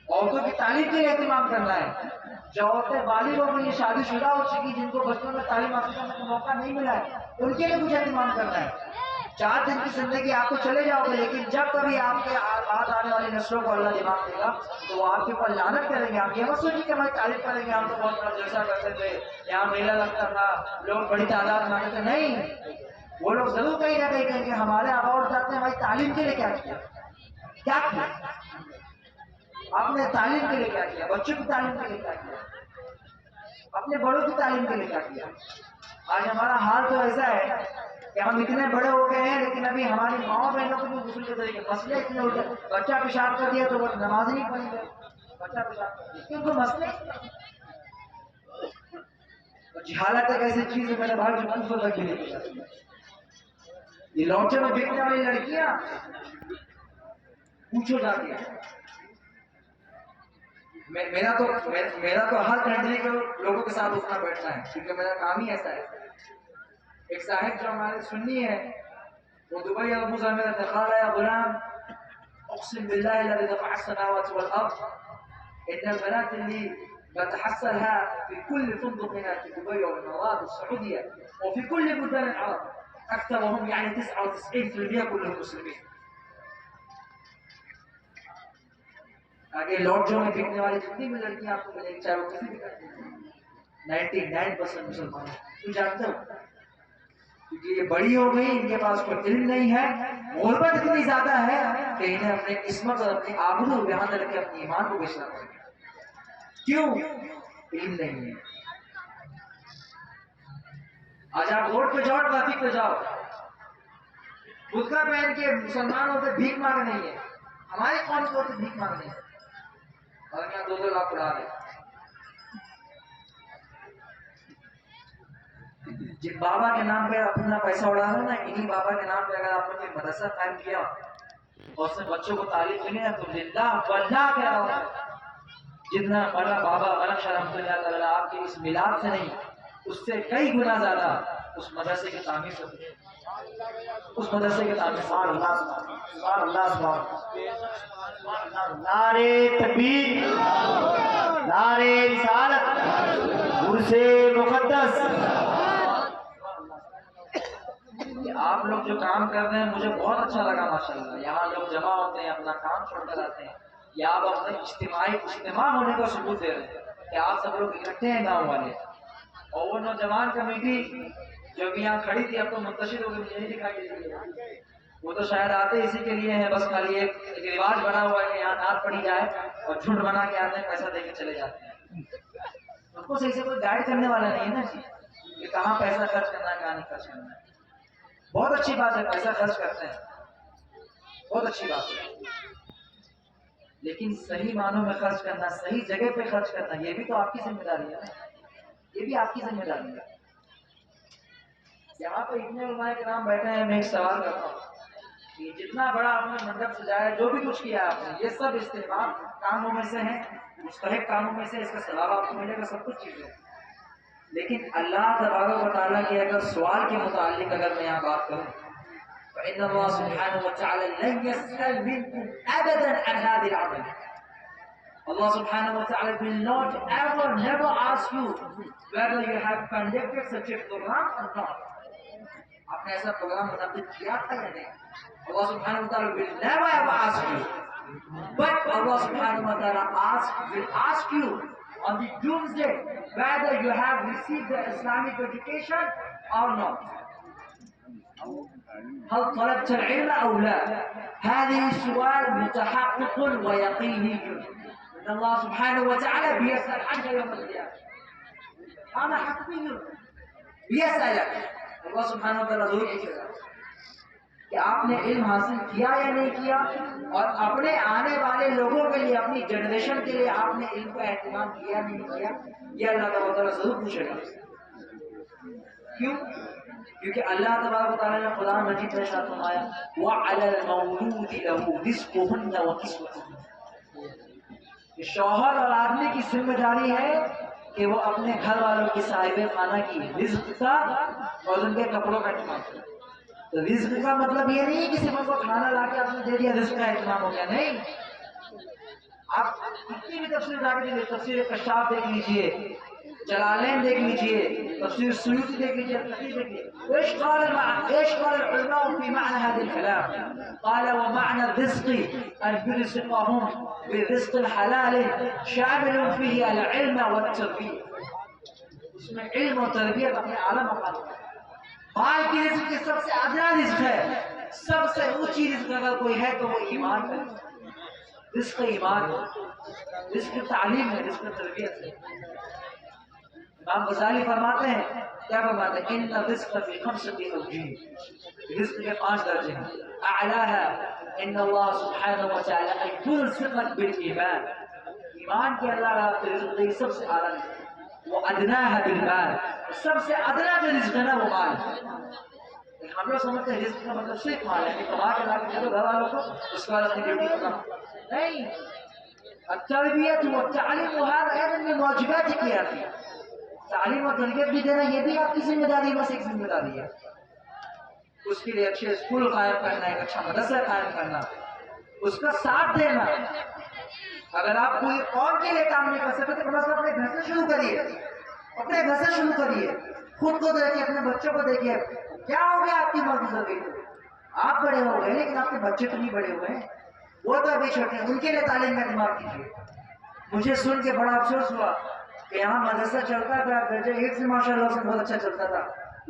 عورتوں کی تعلیم کے لیے اہتمام کرنا ہے، جو عورتیں بالغ ہو گئی، شادی شدہ ہو چکی، جن کو بچپن میں تعلیم حاصل کرنے کا موقع نہیں ملا ہے، ان کے لیے کچھ اہتمام کرنا ہے۔ 4 دن کی زندگی آپ تو چلے جاؤ گے، لیکن جب کبھی آپ کے بعد آنے والی نسلوں کو اللہ دماغ دے گا تو وہ آپ کے اوپر لعنت کریں گے۔ آپ یہ مت سوچیے کہ ہماری تعریف کریں گے، ہم تو بہت بڑا جلسہ کرتے تھے، یہاں میلہ لگتا تھا، لوگ بڑی تعداد میں آتے تھے۔ نہیں، وہ لوگ ضرور کہیں نہ کہیں کہیں کہ ہمارے آبا اور اجداد نے ہماری تعلیم کے لیے کیا کیا، کیا کیا آپ نے تعلیم کے لیے کیا کیا، بچوں کی تعلیم کے لیے کیا کیا، اپنے بڑوں کی تعلیم کے لیے کیا کیا۔ آج ہمارا حال تو ایسا ہے کہ ہم اتنے بڑے ہو گئے ہیں، لیکن ابھی ہماری ماؤں بہنوں کو بھی غسل کے طریقے مسئلے اتنے اٹھے، بچہ پیشاب کر دیا تو وہ نماز نہیں پڑھی گئے، بچہ پیشاب کر دیا کیونکہ مسئلے۔ جہالت ایک ایسی چیز ہے میرے بھائی جو کفر تک بھی نہیں جاتی۔ یہ لانچے میں بکنے والی لڑکیاں پوچھو جا کے، میرا تو ہر کنٹری کے لوگوں کے ساتھ اٹھنا بیٹھنا ہے، کیونکہ میرا کام ہی ایسا ہے۔ ایک صاحب جو ہمارے سنی ہے، وہ دبئی اور ابو ظہیر میں انتقال ہے، غلام اقسم بالله الذي رفع السماوات والارض ان البنات اللي بتحصلها في كل فندق هنا في دبي والامارات والسعوديه وفي كل بلدان العرب اكثرهم يعني 99% كلهم مسلمين۔ آگے لوٹ جو میں بکنے والی جتنی بھی لڑکیاں آپ کو ملیں گی، چاہے وہ کسی بھی کرتے ہیں، 99% مسلمان ہیں۔ تو جانتے ہو کیونکہ یہ بڑی ہو گئی، ان کے پاس کوئی علم نہیں ہے، غربت اتنی زیادہ ہے کہ انہیں اپنے قسمت اور اپنی آبرو بیان کر کے اپنی ایمان کو بیچنا پڑے گا۔ کیوں؟ علم نہیں ہے۔ آج آپ روڈ پہ جاؤ، ٹریفک پہ جاؤ، برقع پہن کے مسلمان ہوتے بھیک مانگ نہیں ہے، ہماری قوم کے ہوتے بھیک مانگ نہیں ہے، اور یہاں 2 لاکھ اڑا رہے۔ جن بابا کے نام پہ اپنا پیسہ اڑا رہا ہے نا، انہی بابا کے نام پہ اگر آپ نے کوئی مدرسہ قائم کیا اور اس میں بچوں کو تعلیم ملے نا تو للہ واللہ کہہ رہا ہوں، جتنا بڑا بابا غلط رحمۃ اللہ تعالیٰ آپ کے اس میلاد سے نہیں، اس سے کئی گنا زیادہ اس مدرسے کی تعمیر سے، اس مدرسے کے تعمیر سے۔ نعرے تکبیر، نعرے رسالت، عرص مقدس۔ آپ لوگ جو کام کر رہے ہیں مجھے بہت اچھا لگا ماشاءاللہ۔ یہاں لوگ جمع ہوتے ہیں، اپنا کام چھوڑ کر آتے ہیں، یا آپ اپنے اجتماع ہونے کا ثبوت دے رہے ہیں کہ آپ سب لوگ اکٹھے ہیں گاؤں والے۔ اور وہ نوجوان کمیٹی جو بھی یہاں کھڑی تھی اب تو منتشر ہو گئی، مجھے نہیں دکھائی دے رہی، وہ تو شاید آتے اسی کے لیے ہیں، بس خالی ایک رواج بنا ہوا ہے کہ یہاں نعت پڑھی جائے اور جھنڈ بنا کے آتے ہیں، پیسہ دے کے چلے جاتے ہیں۔ ان کو صحیح سے کوئی گائیڈ کرنے والا نہیں ہے نا جی، کہ کہاں پیسہ خرچ کرنا ہے کہاں نہیں خرچ کرنا ہے۔ بہت اچھی بات ہے، پیسہ خرچ کرتے ہیں، بہت اچھی بات ہے، لیکن صحیح معنوں میں خرچ کرنا، صحیح جگہ پہ خرچ کرنا، یہ بھی تو آپ کی ذمہ داری ہے نا، یہ بھی آپ کی ذمہ داری ہے۔ یہاں پہ اتنے علماء کرام بیٹھے ہیں، میں ایک سوال کرتا ہوں کہ جتنا بڑا آپ نے منڈپ سجایا، جو بھی کچھ کیا آپ نے، یہ سب استحباب کاموں میں سے ہیں، مستحب کاموں میں سے، اس کا ثواب آپ کو ملے گا، سب کچھ چیزیں، لیکن اللہ تبارک و تعالیٰ کے اگر سوال کے متعلق اگر میں یہاں بات کروں فإن الله سبحانه وتعالى لن يسأل منكم أبدا عن هذه العمل۔ Allah subhanahu wa ta'ala will not ever, never ask you whether you have conducted such a program or not۔ آپ نے ایسا پروگرام منعقد کیا تھا یا نہیں؟ Allah subhanahu wa ta'ala will never ever ask you، but Allah subhanahu wa ta'ala will ask you on the doomsday whether you have received the Islamic education or not۔ هل طلبت العلم أو لا؟ هذه سؤال متحقق ويقيني إن الله سبحانه وتعالى بيسأل عنك يوم القيامة، أنا حقيقي بيسألك، اللہ سبحانہ وتعالیٰ ضرور پوچھے گا کہ آپ نے علم حاصل کیا یا نہیں کیا، اور اپنے آنے والے لوگوں کے لیے، اپنی جنریشن کے لیے آپ نے علم کا اہتمام کیا نہیں کیا، یہ اللہ تعالیٰ ضرور پوچھے گا۔ کیوں؟ کیونکہ اللہ تبارک و تعالیٰ نے قرآن مجید میں ارشاد فرمایا وَعَلَى الْمَوْلُودِ لَهُ رِزْقُهُنَّ وَكِسْوَتُهُنَّ، کہ شوہر اور آدمی کی ذمہ داری ہے کہ وہ اپنے گھر والوں کی صاحب خانہ کی رزق کا اور ان کے کپڑوں کا اہتمام کرے۔ تو رزق کا مطلب یہ نہیں ہے کہ صرف ان کو کھانا لا کے آپ نے دے دیا رزق کا اہتمام ہو گیا، نہیں، آپ کتنی بھی تفسیر اٹھا کے دیکھیے، تفسیر کشاف دیکھ لیجئے، جلالین دیکھ لیجئے، تفسیر سیوطی دیکھ لیجئے، تفسیر دیکھیے. ايش قال العلماء في معنى هذا الكلام؟ قال ومعنى الرزق ان يرزقهم بالرزق الحلال شامل فيه العلم والتربيه. اس میں علم اور تربیت اپنے اعلیٰ مقام پر. مال کی رزق کی سب سے ادنا رزق ہے، سب سے اونچی رزق اگر کوئی ہے تو وہ ایمان ہے. رزق ایمان ہے، رزق تعلیم ہے، رزق تربیت ہے. امام غزالی فرماتے ہیں، کیا فرماتے ہیں؟ ان الرزق فی خمسۃ اوجہ، رزق کے 5 درجے ہیں. اعلیها ان اللہ سبحانہ وتعالی ان يرزقك بالایمان، ایمان کے اللہ آپ کو رزق دے سب سے اعلیٰ ہے. وہ ادناها بالمال، سب سے ادنا جو رزق ہے نا وہ مال ہے. ہم لوگ سمجھتے ہیں رزق کا مطلب صرف مال ہے کہ کما کے لا کے دو گھر والوں کو، اس کے بعد اپنی ڈیوٹی ختم. نہیں، التربیت والتعلیم هذا ايضا من واجبات کی آتی ہے. تعلیم اور تربیت بھی دینا یہ بھی آپ کی ذمہ داری میں سے ایک ذمہ داری ہے. اس کے لیے اچھے اسکول قائم کرنا، ایک اچھا مدرسہ قائم کرنا، اس کا ساتھ دینا. اگر آپ پوری قوم کے لیے کام نہیں کر سکتے تو بس اپنے گھر سے شروع کریے، اپنے گھر سے شروع کریے. خود کو دیکھیے، اپنے بچوں کو دیکھیے. کیا ہو گیا آپ کی مرضی؟ آپ بڑے ہو گئے لیکن آپ کے بچے تو نہیں بڑے ہوئے ہیں، وہ تو ابھی چھوٹے ہیں. ان کے لیے تعلیم کا اہتمام کیجیے. مجھے سن کے بڑا افسوس ہوا کہ یہاں مدرسہ چلتا تھا، درجہ 1 سے ماشاء اللہ سے بہت اچھا چلتا تھا،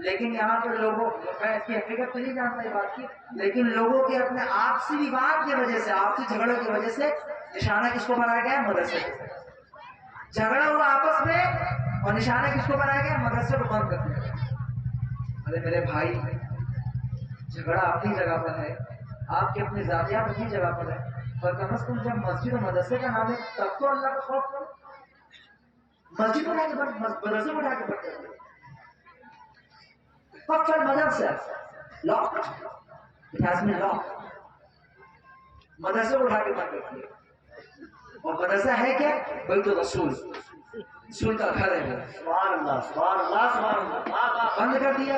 لیکن یہاں پہ لوگوں، میں اس کی حقیقت تو نہیں جانتا یہ بات کی، لیکن لوگوں کے اپنے آپسی وواد کی وجہ سے، آپسی جھگڑوں کی وجہ سے نشانہ کس کو بنایا گیا؟ مدرسے کو. جھگڑا ہوا آپس میں اور نشانہ کس کو بنایا گیا؟ مدرسے کو بند کر دیا. ارے میرے بھائی، جھگڑا اپنی جگہ پر ہے، آپ کے اپنے ذاتیات اپنی جگہ پر ہے، پر کم از کم جب مسجد و مدرسے کا نام ہے تب تو اللہ کا خوف کرو. مسجد اٹھا کے بند، مدرسے کو اٹھا کے بند کر دیا. فقط مدرسہ lock, it has been lock. مدرسے کو اٹھا کے بند کر دیا. اور مدرسہ ہے کیا؟ بیت الرسول، رسول کا گھر ہے. سبحان اللہ، سبحان اللہ، سبحان اللہ. بند کر دیا.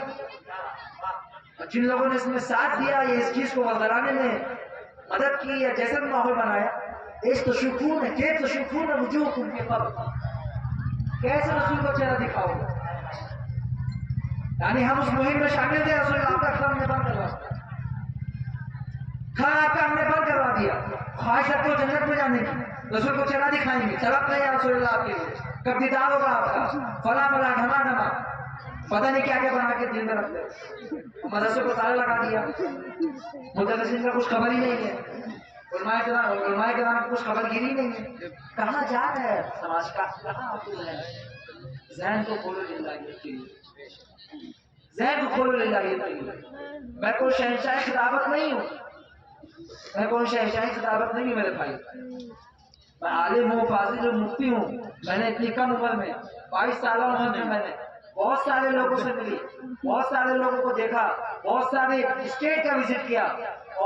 اور جن لوگوں نے اس میں ساتھ دیا یا اس چیز کو برقرانے میں مدد کی یا جیسا بھی ماحول بنایا، تشوفون کیف تشوفون وجوہکم فی قبر، کیسے رسول کو چہرہ دکھاؤ. یعنی ہم اس مہم میں شامل تھے، رسول اللہ کا ہم نے بند کروا دیا، کھانا آپ کا ہم نے بند کروا دیا. خواہش رکھو جنت میں جانے کی، رسول کو چہرہ دکھائیں گے، سبق نہیں ہے رسول اللہ آپ کے لیے، کب دیدار ہوگا آپ کا، فلاں فلاں ڈھما ڈھما، پتہ نہیں کیا کیا بنا کے دل میں رکھ دے. مدرسے کو تالا لگا دیا. مدرسین کا کچھ خبر ہی نہیں ہے، علماء کرام کی کچھ خبر گیری نہیں ہے. کہاں جا رہا ہے سماج کا؟ کہاں اصول ہے؟ ذہن کو کھولو للہیت کے لیے، ذہن کو کھولو للہیت کے لیے. میں کوئی شہنشاہ خطابت نہیں ہوں، میں کوئی شہنشاہ خطابت نہیں ہوں میرے بھائی. میں عالم ہوں، فاضل ہوں، مفتی ہوں. میں نے اتنی کم عمر میں 22 سالہ عمر میں میں نے بہت سارے لوگوں سے ملی، بہت سارے لوگوں کو دیکھا، بہت سارے اسٹیٹ کا وزٹ کیا،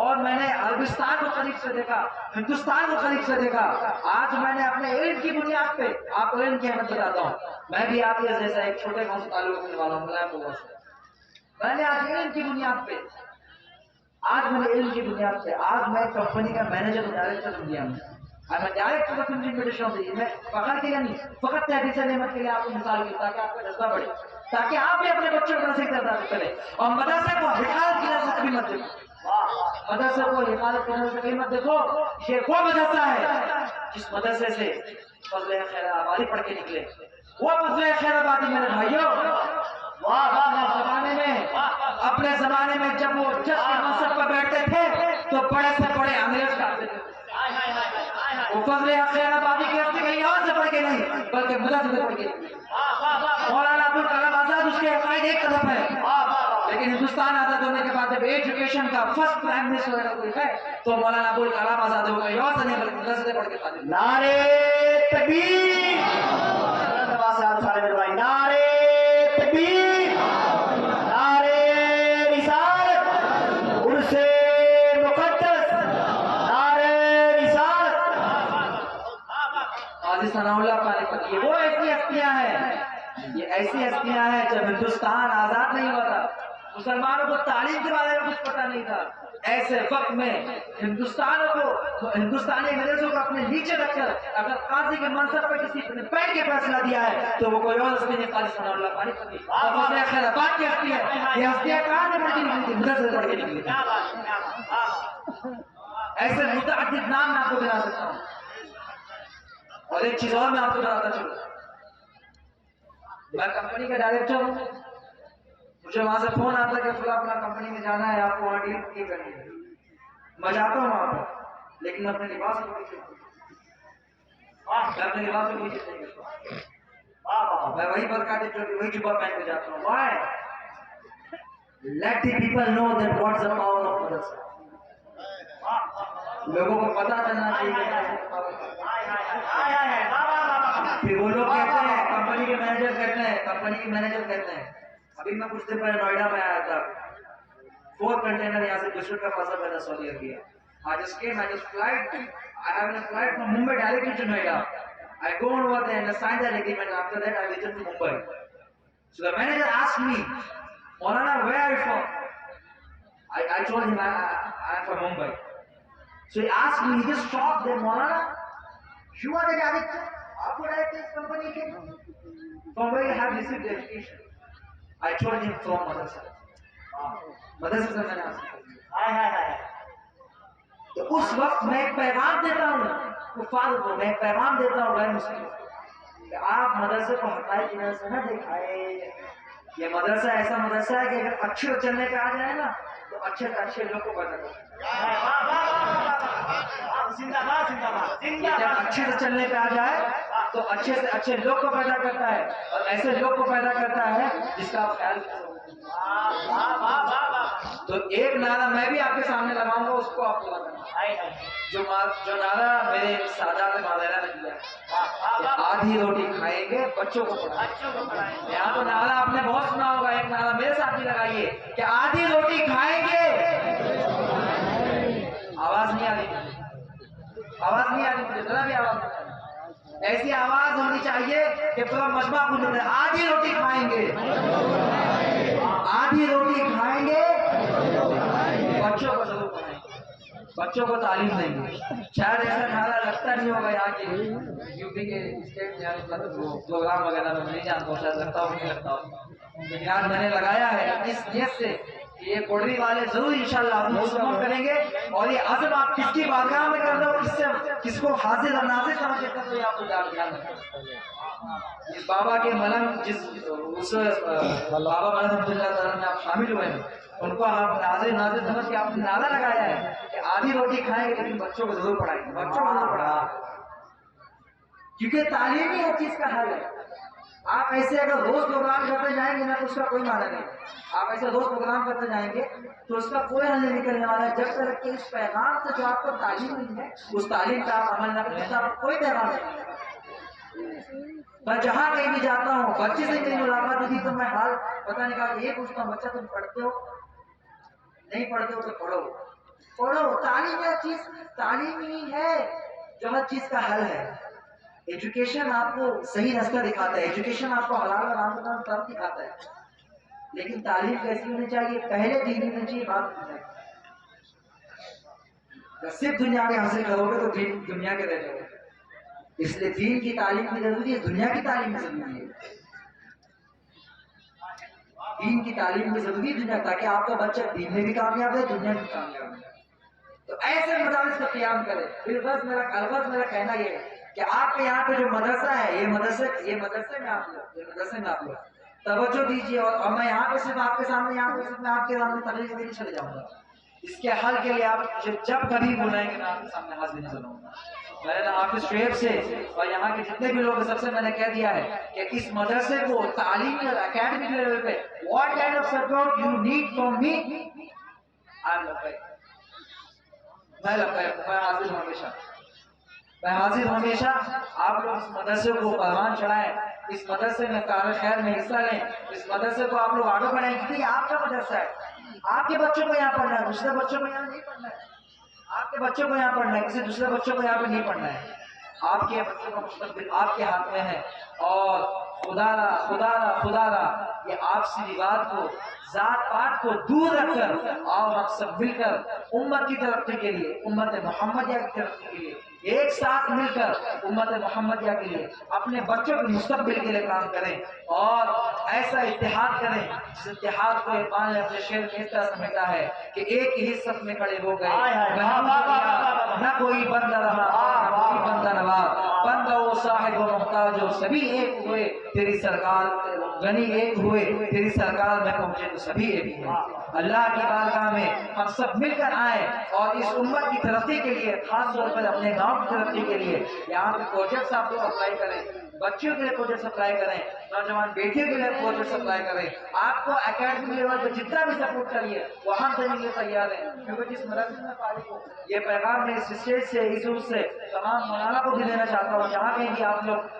اور میں نے عربستان کو قریب سے دیکھا، ہندوستان کو قریب سے دیکھا. آج میں نے اپنے علم کی بنیاد پہ آپ کو علم کی اہمیت بتاتا ہوں. میں بھی آپ کے جیسا ایک چھوٹے گاؤں سے تعلق رکھنے والا ہوں. میں نے آج علم کی بنیاد پہ، آج میں نے علم کی بنیاد پہ، آج میں کمپنی کا مینیجر اور ڈائریکٹر دنیا میں. میں ڈائریکٹ انویٹیشن دی، میں فخر کے لیے نہیں، فقط تحریف نعمت کے لیے آپ کو مثال کی، تاکہ آپ کا جذبہ بڑھے، تاکہ آپ بھی اپنے بچوں کو نصیحت کرتا کریں. اور مدرسے کو حفاظت کی نظر کبھی مت دیکھو، مدرسے کو حفاظت کی نظر کبھی مت دیکھو. یہ وہ مدرسہ ہے جس مدرسے سے فضل خیر آبادی پڑھ کے نکلے. وہ فضل خیر آبادی میرے بھائیوں، زمانے میں، اپنے زمانے میں جب وہ جج کے منصب پر بیٹھتے تھے تو بڑے سے بڑے انگریز کہتے تھے. وہ فضل خیر آبادی کے راستے کہیں اور سے پڑھ کے نہیں بلکہ مدرسے سے پڑھ کے. مولانا ابوالکلام آزاد اس کے عقائد ایک طرف ہے، لیکن ہندوستان آزاد ہونے کے بعد جب ایجوکیشن کا فرسٹ پرائم منسٹر وغیرہ کوئی ہے تو مولانا ابوالکلام آزاد ہوگا، اور سے نہیں بلکہ مدرسے سے پڑھ کے خاطر. نعرے تکبیر، نعرے تکبیر، نعرے رسالت، عرص مقدس، نعرے رسالت. قاضی ثناء اللہ قاری پر یہ وہ ایسی ہستیاں ہیں، یہ ایسی ہستیاں ہیں جب ہندوستان آزاد نہیں ہوا تھا مسلمانوں کو تعلیم کے بارے میں کچھ پتہ نہیں تھا. ایسے وقت میں ہندوستانی انگریزوں کو اپنے نیچے رکھ کر اگر قاضی کے منصب پر کسی نے بیٹھ کے فیصلہ دیا ہے تو وہ کوئی اور ہستی نہیں، قاضی ثناء اللہ قاری کرتی ہے۔ اور مسئلہ خیرآباد کی ہستی ہے، یہ ہستیاں کہاں سے پڑھ کے نکلی تھی؟ مدرسے سے پڑھ کے نکلی تھی۔ ایسے متعدد نام میں آپ کو دلا سکتا ہوں۔ اور ایک چیز اور میں آپ کو بتاتا چلوں، میں کمپنی کا ڈائریکٹر ہوں، مجھے وہاں سے فون آتا ہے کہ فلاں اپنا کمپنی میں جانا ہے، آپ کو وہاں ڈیل کی کرنی ہے۔ میں جاتا ہوں وہاں پر، لیکن اپنے لباس کو نہیں چھوڑتا، میں اپنے لباس کو نہیں چھوڑتا، میں وہی برقعہ وہی جبہ پہن کے جاتا ہوں۔ Why? Let the people know that what's the power of madrasa. لوگوں کو پتا چلنا چاہیے۔ پھر وہ لوگ کہتے ہیں، کمپنی کے مینیجر کہتے ہیں، ابھی میں کچھ دن پہلے نوئیڈا میں آیا تھا، 4 کنٹینر یہاں سے بسکٹ کا فاصلہ میں نے سعودی Arabia. I have a flight from Mumbai directly to Noida. I go over there and I sign that agreement. After that, I return to Mumbai. So the manager asked me, Maulana, where are you from? I told him I am from Mumbai. So he asked me, he just shocked that, Maulana, you are the director? Aapko director is company ke? From where you have received the education? I told him from madrasa. مدرسے سے میں نے حاصل کیا۔ تو اس وقت میں ایک پیغام دیتا ہوں کفار کو، میں ایک پیغام دیتا ہوں غیر مسلم کہ آپ مدرسے کو حقائق کی نظر سے نہ دیکھیں۔ یہ مدرسہ ایسا مدرسہ ہے کہ اگر اچھے چلنے پہ آ جائے نا تو اچھے سے اچھے لوگ کو پیدا کرتا ہے۔ جب اچھے سے چلنے پہ آ جائے تو اچھے سے اچھے لوگ کو پیدا کرتا ہے، اور ایسے لوگ کو پیدا کرتا ہے جس کا آپ خیال کریں۔ تو ایک نعرہ میں بھی آپ کے سامنے لگاؤں گا، اس کو آپ کو بتانا جو نعرہ میرے سادات مادرہ نے دیا ہے، آدھی روٹی کھائیں گے بچوں کو پڑھائیں گے۔ یہاں تو نعرہ آپ نے بہت سنا ہوگا، ایک نعرہ میرے ساتھ بھی لگائیے کہ آدھی روٹی کھائیں گے۔ آواز نہیں آ رہی، مجھے ذرا بھی آواز نہیں آ رہی۔ ایسی آواز ہونی چاہیے کہ پورا مجمع گونجے، آدھی روٹی کھائیں گے، آدھی روٹی کھائیں گے، بچوں کو ضرور پڑھائیں گے، بچوں کو تعلیم دیں گے۔ شاید ایسا نعرہ لگتا نہیں ہوگا یہاں کے یوپی کے اسٹیٹ میں پروگرام وغیرہ میں نہیں جانتا ہوں، شاید لگتا ہو نہیں لگتا ہو، لیکن آج میں نے لگایا ہے اس نیت سے کہ یہ کوڑری والے ضرور انشاءاللہ مسلمان کریں گے، اور یہ عزم آپ کس کی بارگاہ میں کر دو، کس کو حاضر اور ناظر سمجھ کر دو، یہ آپ کو دھیان رکھنا۔ جس بابا کے ملنگ اس بابا ملنگ رحمۃ اللہ تعالیٰ میں آپ شامل ہوئے ہیں، ان کو آپ ناظر سمجھ کے آپ نے نعرہ لگایا ہے کہ آدھی روٹی کھائیں گے لیکن بچوں کو ضرور پڑھائیں گے، بچوں کو ضرور پڑھائیں گے، کیونکہ تعلیم ہی ہر چیز کا حل ہے۔ آپ ایسے اگر روز پروگرام کرتے جائیں گے نا تو اس کا کوئی معنی نہیں، آپ ایسے روز پروگرام کرتے جائیں گے تو اس کا کوئی حل نہیں نکلنے والا ہے، جب تک کہ اس پیغام سے جو آپ کو تعلیم ملی ہے اس تعلیم کا آپ عمل نہ کریں، اس کا آپ کو کوئی پیغام نہیں۔ میں جہاں کہیں بھی جاتا ہوں، بچے سے میری ملاقات ہوتی تو میں حال پتہ نہیں کہا یہ پوچھتا ہوں، بچہ تم پڑھتے ہو؟ نہیں پڑھتے ہو تو پڑھو، تعلیم ہر چیز، تعلیم ہی ہے جو ہر چیز کا حل ہے۔ ایجوکیشن آپ کو صحیح راستہ دکھاتا ہے، ایجوکیشن آپ کو حلال اور حرام کا فرق دکھاتا ہے، لیکن تعلیم کیسی ہونی چاہیے؟ پہلے دین ہونی چاہیے، بات ہونی چاہیے۔ صرف دنیا میں حاصل کرو گے تو دنیا کے رہ جاؤ گے، اس لیے دین کی تعلیم بھی ضروری ہے، دنیا کی تعلیم بھی ضروری ہے، دین کی تعلیم بھی ضروری ہے دنیا، تاکہ آپ کا بچہ دین میں بھی کامیاب ہے، دنیا میں بھی کامیاب ہے۔ تو ایسے مدارس کا قیام کرے۔ الغرض میرا کہنا یہ ہے کہ آپ کے یہاں پہ جو مدرسہ ہے، یہ مدرسے میں آپ لوگ توجہ دیجیے، اور میں یہاں پہ صرف آپ کے سامنے تقریر نہیں چلے جاؤں گا، اس کے حل کے لیے آپ مجھے جب کبھی بلائیں گے میں آپ کے سامنے حاضر نہیں ہوں گا۔ میں نے حافظ شعیب سے اور یہاں کے جتنے بھی لوگ ہیں سب سے میں نے کہہ دیا ہے کہ اس مدرسے کو تعلیمی اور اکیڈمک لیول پہ what kind of support you need from me, میں حاضر ہمیشہ۔ آپ لوگ اس مدرسے کو پروان چڑھائیں، اس مدرسے میں کار خیر میں حصہ لیں، اس مدرسے کو آپ لوگ آگے بڑھائیں، کیونکہ یہ آپ کا مدرسہ ہے، آپ کے بچوں کو یہاں پڑھنا ہے، دوسرے بچوں کو یہاں نہیں پڑھنا ہے، آپ کے بچوں کو یہاں پڑھنا ہے، کسی دوسرے بچوں کو یہاں پہ نہیں پڑھنا ہے، آپ کے بچوں کا مستقبل آپ کے ہاتھ میں ہے، اور خدا را یہ آپسی روایت کو ذات پات کو دور رکھ کر اور ہم سب مل کر امت کی ترقی کے لیے امت محمدیہ کی ترقی کے لیے ایک ساتھ مل کر امت محمدیہ کے لیے اپنے بچوں کے مستقبل کے لیے کام کریں اور ایسا اتحاد کریں جس اتحاد کو اقبال نے اپنے شعر میں اس طرح سمجھا ہے کہ ایک ہی صف میں کھڑے ہو گئے نہ کوئی بندہ رہا نہ کوئی بندہ نواز بندہ وہ صاحب و محتاج ہو سبھی ایک ہوئے تیری سرکار غنی ایک ہوئے تیری سرکار میں پہنچے تو سبھی ایک ہوئے اللہ کی بارگاہ میں ہم سب مل کر آئیں اور اس امت کی ترقی کے لیے خاص طور پر اپنے گاؤں کی ترقی کے لیے یہاں پہ پروجیکٹس آپ لوگ اپلائی کریں بچیوں کے لیے پروجیکٹ اپلائی کریں نوجوان بیٹیوں کے لیے پروجیکٹ اپلائی کریں آپ کو اکیڈمک لیول پہ جتنا بھی سپورٹ چاہیے وہ ہم دینے کے لیے تیار ہیں کیونکہ جس مدرسے میں فارغ ہو یہ پیغام میں اس اسٹیج سے اس روز سے تمام مولانا کو بھی دینا چاہتا ہوں جہاں کہیں بھی آپ لوگ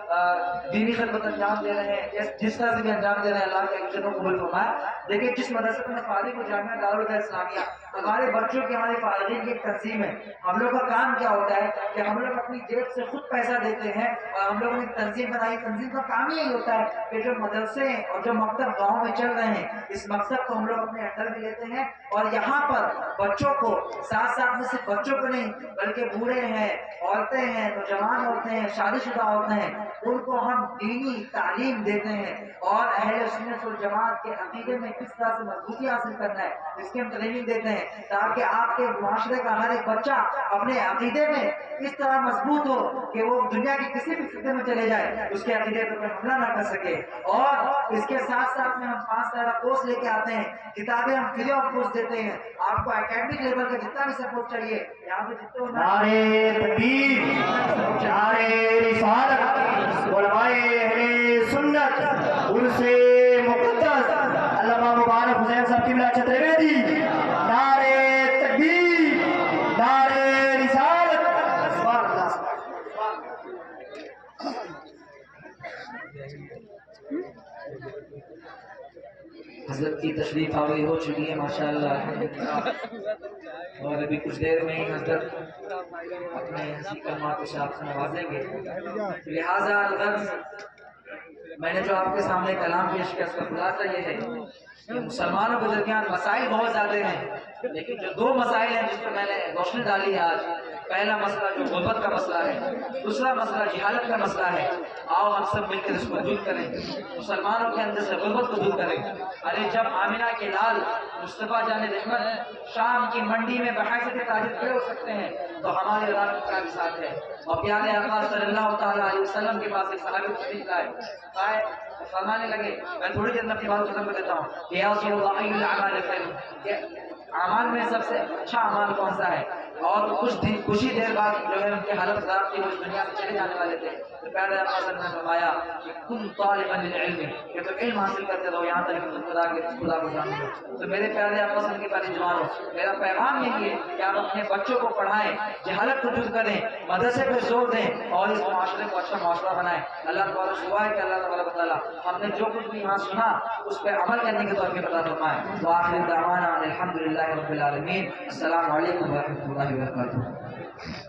دینی خدمت انجام دے رہے ہیں جس طرح سے بھی انجام دے رہے ہیں اللہ کے اجر کو قبول فرمائے دیکھیے جس مدرسے میں فارغ ہو جامعہ دارالہدیٰ اسلامیہ ہمارے بچوں کی ہمارے فارغین کی ایک تنظیم ہے ہم لوگ کا کام کیا ہوتا ہے کہ ہم لوگ اپنی جیب سے خود پیسہ دیتے ہیں اور ہم لوگوں نے ایک تنظیم بنائی تنظیم کا کام ہی یہی ہوتا ہے کہ جو مدرسے اور جو مکتب گاؤں میں چل رہے ہیں اس مقصد کو ہم لوگ اپنے انڈر میں لیتے ہیں اور یہاں پر بچوں کو ساتھ ساتھ میں صرف بچوں کو نہیں بلکہ بوڑھے ہیں عورتیں ہیں نوجوان عورتیں ہیں شادی شدہ عورتیں ہیں ان کو ہم دینی تعلیم دیتے ہیں اور اہل سنت والجماعت کے عقیدے میں کس طرح سے مضبوطی حاصل کرنا ہے اس کی ہم ٹریننگ دیتے ہیں تاکہ آپ کے معاشرے کا ہر ایک بچہ اپنے عقیدے میں اس طرح مضبوط ہو کہ وہ دنیا کی کسی بھی خطے میں چلے جائے اس کے عقیدے پر کوئی حملہ نہ کر سکے اور اس کے ساتھ ساتھ میں ہم 5 سالہ کورس لے کے آتے ہیں کتابیں ہم فری آف کورس دیتے ہیں آپ کو اکیڈمک لیول کا جتنا بھی سپورٹ چاہیے یہاں پہ جتنے نعرے تکبیر نعرے رسالت علماء اہل سنت عرس مقدس علامہ مبارک حسین صاحب کی ملاد چترویدی نعرے تکبیر نعرے رسالت حضرت کی تشریف آوری ہو چکی ہے ماشاءاللہ اور ابھی کچھ دیر میں ہی حضرت اپنے حسین کلمات کو آپ سے نوازیں گے لہذا الغرض میں نے جو آپ کے سامنے کلام پیش کیا اس کا خلاصہ یہ ہے کہ مسلمانوں کے درمیان مسائل بہت زیادہ ہیں لیکن جو 2 مسائل ہیں جس پر میں نے روشنی ڈالی ہے آج پہلا مسئلہ جو غربت کا مسئلہ ہے دوسرا مسئلہ جہالت کا مسئلہ ہے آؤ ہم سب مل کر اس کو دور کریں مسلمانوں کے اندر سے غربت کو دور کریں ارے جب آمنہ کے لال مصطفیٰ جان رحمت شام کی منڈی میں بحیثیت تاجر کھڑے ہو سکتے ہیں تو ہمارے رات کا بھی ساتھ ہے اور پیارے آقا صلی اللہ تعالیٰ علیہ وسلم کے پاس ایک صحابی تشریف لائے فرمانے لگے میں تھوڑی دیر میں اپنی بات ختم کر دیتا ہوں کہ یا رسول اللہ ای الاعمال خیر اعمال میں سب سے اچھا اعمال کون سا ہے اور کچھ ہی دیر بعد جو ہے ان کی حالت خراب تھی وہ اس دنیا سے چلے جانے والے تھے تو پیارے آقا صلی اللہ علیہ وسلم نے فرمایا کہ کن طالبا للعلم کہ تم علم حاصل کرتے رہو یہاں تک کہ تم خدا کو جان لو تو میرے پیارے آقا صلی اللہ علیہ وسلم کے پیارے جوانوں میرا پیغام یہی ہے کہ آپ اپنے بچوں کو پڑھائیں جہالت کو دور کریں مدرسے پہ زور دیں اور اس معاشرے کو اچھا معاشرہ بنائیں اللہ تعالیٰ سے دعا ہے کہ اللہ تبارک و تعالیٰ ہم نے جو کچھ بھی یہاں سنا اس پہ عمل کرنے کے توفیق عطا فرمائے وآخر دعوانا الحمدللہ رب العالمین السلام علیکم ورحمۃ اللہ وبرکاتہ